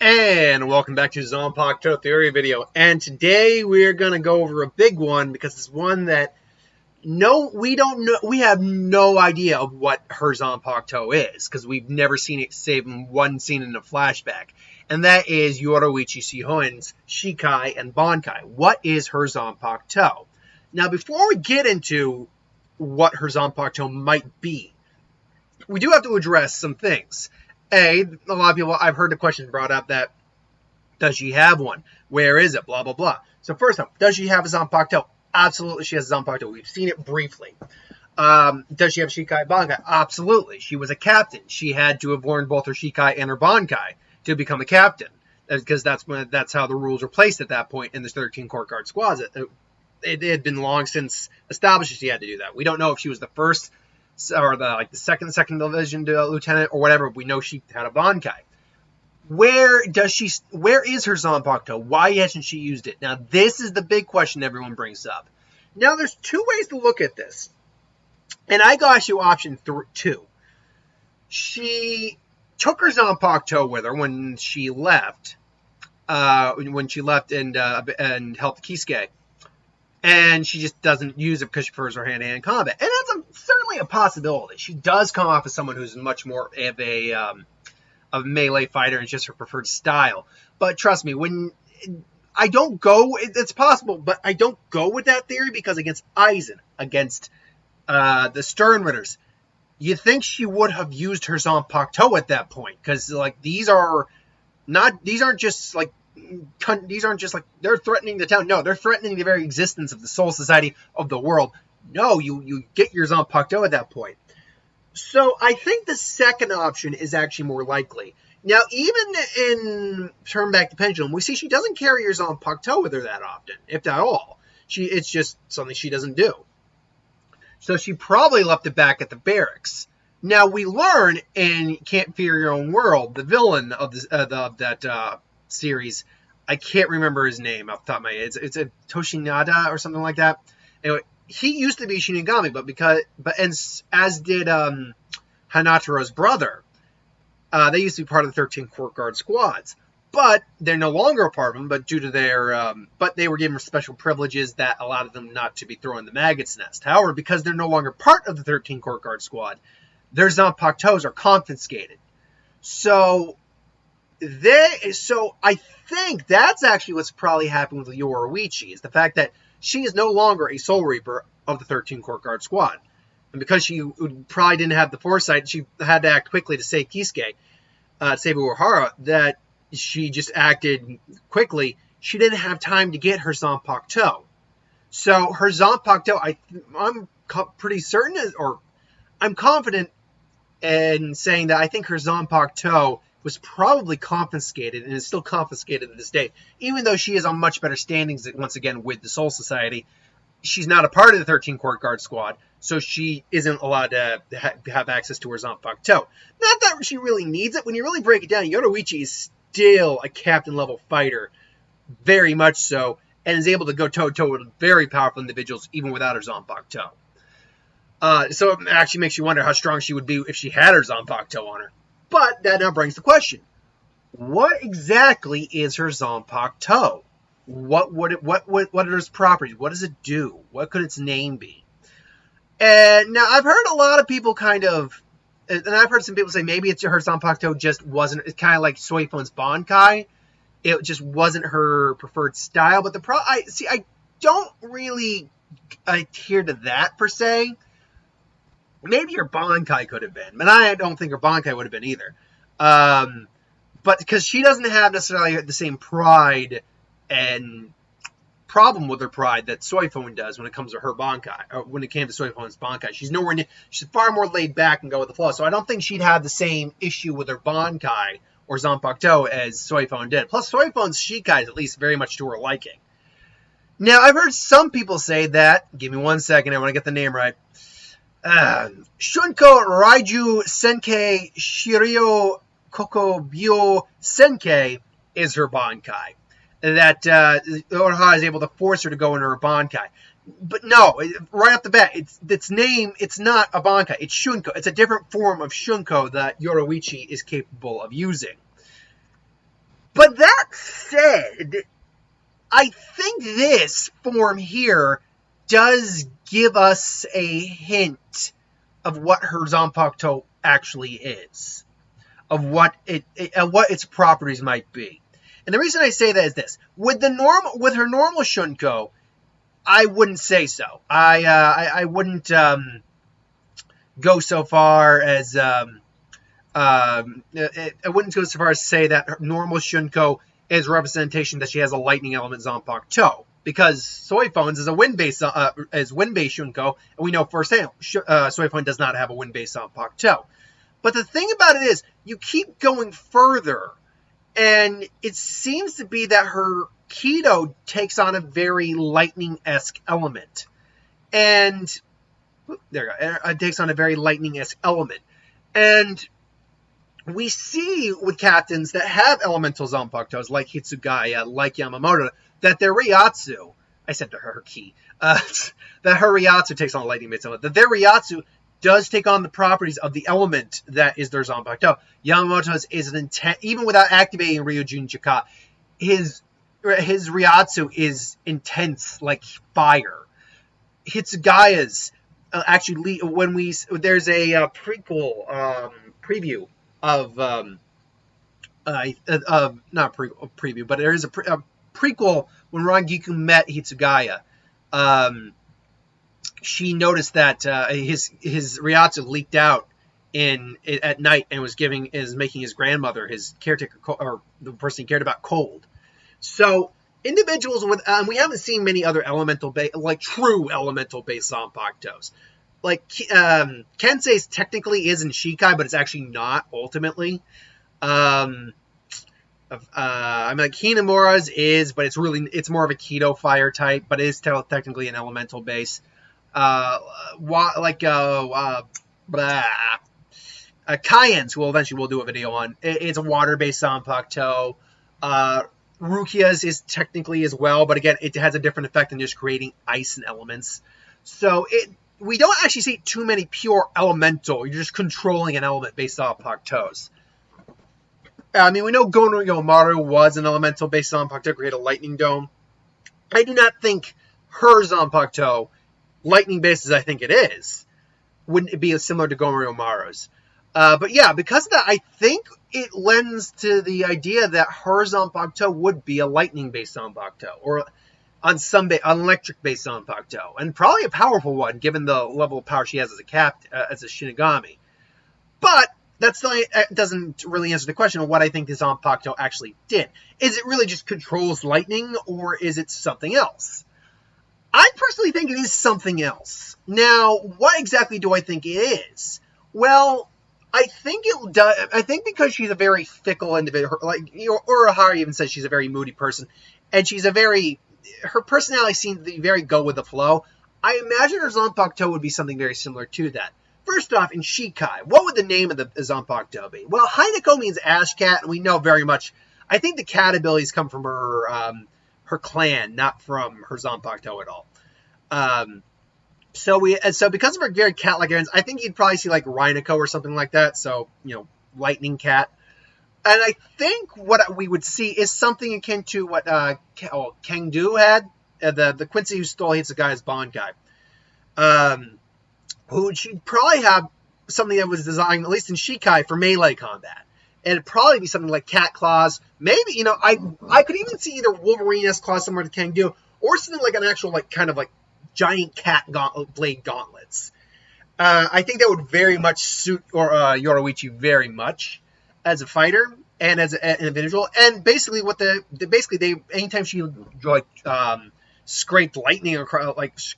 And welcome back to Zanpakuto Theory video. And today we're going to go over a big one because it's one that we don't know. We have no idea of what her Zanpakuto is because we've never seen it save in one scene in a flashback. And that is Yoruichi Zanpakuto's Shikai and Bankai. What is her Zanpakuto? Now, before we get into what her Zanpakuto might be, we do have to address some things. A lot of people, I've heard the question brought up that, does she have one? Where is it? Blah, blah, blah. So first off, does she have a Zanpakuto? Absolutely, she has a Zanpakuto. We've seen it briefly. Does she have Shikai Bankai? Absolutely. She was a captain. She had to have learned both her Shikai and her Bankai to become a captain, because that's how the rules were placed at that point in the 13 Court Guard squads. It had been long since established that she had to do that. We don't know if she was the first or the second division lieutenant or whatever. We know she had a Bankai. Where is her Zanpakuto? Why hasn't she used it? Now, this is the big question everyone brings up. Now, there's two ways to look at this. And I got you option 2. She took her Zanpakuto with her when she left. And helped Kisuke. And she just doesn't use it because she prefers her hand-to-hand combat. And that's certainly a possibility. She does come off as someone who's much more of a melee fighter, and it's just her preferred style. But trust me, when I don't go, it's possible, but I don't go with that theory because against Aizen, against the Sternritters, you think she would have used her Zanpakuto at that point, because these aren't just they're threatening the town. No, they're threatening the very existence of the Soul Society of the world. No, you get your Zanpakuto at that point. So I think the second option is actually more likely. Now, even in Turn Back the Pendulum, we see she doesn't carry her Zanpakuto with her that often, if at all. It's just something she doesn't do. So she probably left it back at the barracks. Now, we learn in Can't Fear Your Own World, the villain of that series, I can't remember his name off the top of my head. It's a Toshinada or something like that. Anyway, he used to be Shinigami, but as did Hanataro's brother. They used to be part of the 13 Court Guard squads, but they're no longer a part of them. But due to their, but they were given special privileges that allowed them not to be thrown in the maggots nest. However, because they're no longer part of the 13 Court Guard squad, their Zanpakutos are confiscated. So I think that's actually what's probably happened with Yoruichi, is the fact that she is no longer a Soul Reaper of the 13 Court Guard squad. And because she probably didn't have the foresight, she had to act quickly to save Kisuke, save Uehara, that she just acted quickly. She didn't have time to get her Zanpakuto. So her Zanpakuto, I'm pretty certain, or I'm confident in saying that I think her Zanpakuto was probably confiscated, and is still confiscated to this day. Even though she is on much better standings, once again, with the Soul Society, she's not a part of the 13 Court Guard squad, so she isn't allowed to have access to her Zanpakuto. Not that she really needs it. When you really break it down, Yoruichi is still a captain-level fighter, very much so, and is able to go toe-to-toe with very powerful individuals, even without her Zanpakuto. So it actually makes you wonder how strong she would be if she had her Zanpakuto on her. But that now brings the question: what exactly is her Zanpakuto? What are its properties? What does it do? What could its name be? And now I've heard a lot of people and I've heard some people say maybe it's her Zanpakuto just wasn't. It's kind of like Soifon's Bankai. It just wasn't her preferred style. But I don't really adhere to that per se. Maybe her Bankai could have been, but I don't think her Bankai would have been either. But because she doesn't have necessarily the same pride and problem with her pride that Soifon does when it comes to her Bankai, or when it came to Soifon's Bankai. She's far more laid back and go with the flow. So I don't think she'd have the same issue with her Bankai or Zanpakuto as Soifon did. Plus, Soifon's Shikai is at least very much to her liking. Now, I've heard some people say that, give me 1 second, I want to get the name right, Shunko Raiju Senkei Shiryo Kokobyo Senkei is her Bankai. That Uehara is able to force her to go into her Bankai. But no, right off the bat, its name, it's not a Bankai, it's Shunko. It's a different form of Shunko that Yoruichi is capable of using. said, I think this form here does give us a hint of what her Zanpakuto actually is, of what its properties might be. And the reason I say that is this: with her normal Shunko, I wouldn't say so. I wouldn't go so far as I wouldn't go so far as to say that her normal Shunko is representation that she has a lightning element Zanpakuto, because Soifhone's is a wind-based Shunko, and we know firsthand Soifhone does not have a wind-based Zanpakuto. But the thing about it is, you keep going further, and it seems to be that her Kido takes on a very lightning-esque element. And there you go. It takes on a very lightning-esque element. And we see with captains that have elemental Zanpakutos, like Hitsugaya, like Yamamoto, that their Ryatsu, I said to her ki, that her Ryatsu takes on a lightning-based element, that their Ryatsu does take on the properties of the element that is their Zanpakuto. Yamamoto's is an intent, even without activating Ryujin Chika, his Ryatsu is intense, like fire. Hitsugaya's actually, when there's a prequel preview of not preview, but there is a prequel when Rangiku met Hitsugaya. She noticed that his Ryatsu leaked out at night and is making his grandmother, his caretaker, or the person he cared about, cold. So individuals with we haven't seen many other true elemental based Zanpakutos. Like Kensei's technically is in Shikai, but it's actually not ultimately. I mean, like Hinamura's is, but it's more of a Kido fire type, but it is technically an elemental base. Cayenne's, who eventually we'll do a video on, it's a water-based Zanpakuto. Rukia's is technically as well, but again, it has a different effect than just creating ice and elements. So we don't actually see too many pure elemental. You're just controlling an element based off Zanpakutos. I mean, we know Gono Yomaru was an elemental based Zanpakuto, create a lightning dome. I do not think her Zanpakuto, lightning based as I think it is, wouldn't it be similar to Gono Yomaru's. But yeah, because of that, I think it lends to the idea that her Zanpakuto would be a lightning-based Zanpakuto, or on an electric-based Zanpakuto, and probably a powerful one, given the level of power she has as a Shinigami. But that doesn't really answer the question of what I think the Zanpakuto actually did. Is it really just controls lightning, or is it something else? I personally think it is something else. Now, what exactly do I think it is? Well, I think it does. I think because she's a very fickle individual, like Urahara even says she's a very moody person, and her personality seems to be very go with the flow. I imagine her Zanpakuto would be something very similar to that. First off, in Shikai, what would the name of the Zanpakuto be? Well, Hinako means ash cat, and we know very much. I think the cat abilities come from her clan, not from her Zanpakuto at all. So because of her very cat-like appearance, I think you'd probably see like Rhinako or something like that. So, lightning cat. And I think what we would see is something akin to what Kangdu had, the Quincy who stole Hitsugaya's Bond guy. Who she'd probably have something that was designed, at least in Shikai, for melee combat. And it'd probably be something like cat claws. Maybe, I could even see either Wolverine-esque claws similar to Kangdu, or something like an actual giant cat blade gauntlets. I think that would very much suit Yoruichi very much as a fighter and as an individual. And basically, anytime she scraped lightning across,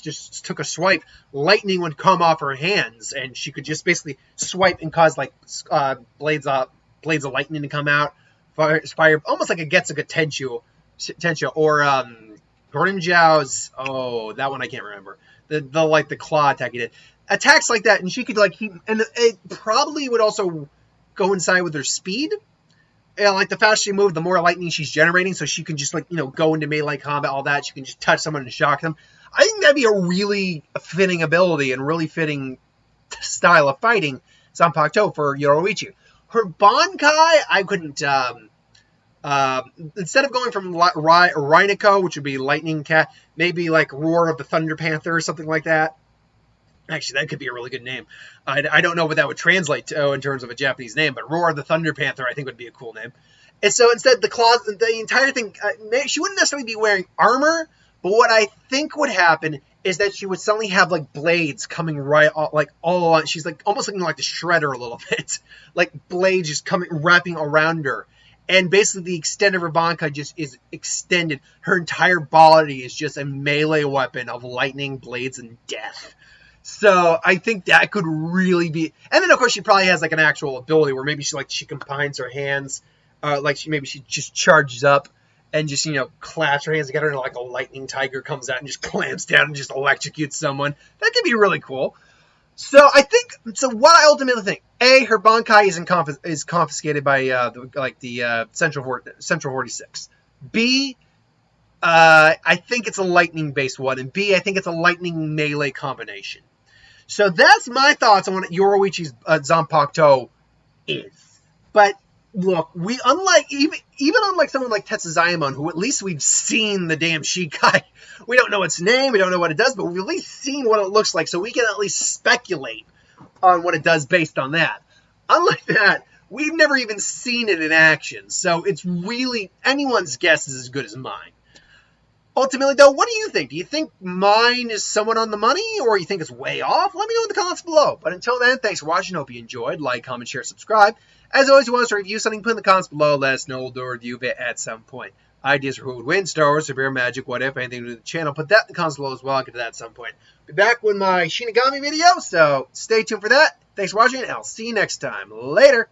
just took a swipe, lightning would come off her hands, and she could just basically swipe and cause blades of lightning to come out, fire almost like a Getsuga Tenshu, or Gordon Zhao's, that one I can't remember. The claw attack he did. Attacks like that, and she could and it probably would also coincide with her speed. The faster she moved, the more lightning she's generating, so she can just go into melee combat, all that. She can just touch someone and shock them. I think that'd be a really fitting ability and really fitting style of fighting Zanpakuto for Yoruichi. Her Bankai, I couldn't Instead of going from Rhinico, which would be Lightning Cat, maybe like Roar of the Thunder Panther or something like that. Actually, that could be a really good name. I don't know what that would translate to in terms of a Japanese name, but Roar of the Thunder Panther I think would be a cool name. And so instead, the entire thing, she wouldn't necessarily be wearing armor, but what I think would happen is that she would suddenly have like blades coming right all along. She's like almost looking like the Shredder a little bit, like blades just wrapping around her. And basically, the extent of her Bankai just is extended. Her entire body is just a melee weapon of lightning, blades, and death. So I think that could really be. And then of course she probably has like an actual ability where maybe she combines her hands, she just charges up and just clasps her hands together and like a lightning tiger comes out and just clamps down and just electrocutes someone. That could be really cool. So I think what I ultimately think: A, her Bankai is confiscated by the Central 46. B, I think it's a lightning based one, and B, I think it's a lightning melee combination. So that's my thoughts on what Yoruichi's Zanpakuto is. But look, unlike someone like Tetsuzayamon, who at least we've seen the damn Shikai. We don't know its name, we don't know what it does, but we've at least seen what it looks like, so we can at least speculate on what it does based on that. Unlike that, we've never even seen it in action, so it's really anyone's guess is as good as mine. Ultimately, though, what do you think? Do you think mine is somewhat on the money, or you think it's way off? Let me know in the comments below. But until then, thanks for watching. Hope you enjoyed. Like, comment, share, subscribe. As always, if you want us to review something, put in the comments below. Let us know. We'll do a review of it at some point. Ideas for who would win, Star Wars, Severe Magic, what if, anything to do with the channel. Put that in the comments below as well. I'll get to that at some point. Be back with my Shinigami video, so stay tuned for that. Thanks for watching, and I'll see you next time. Later.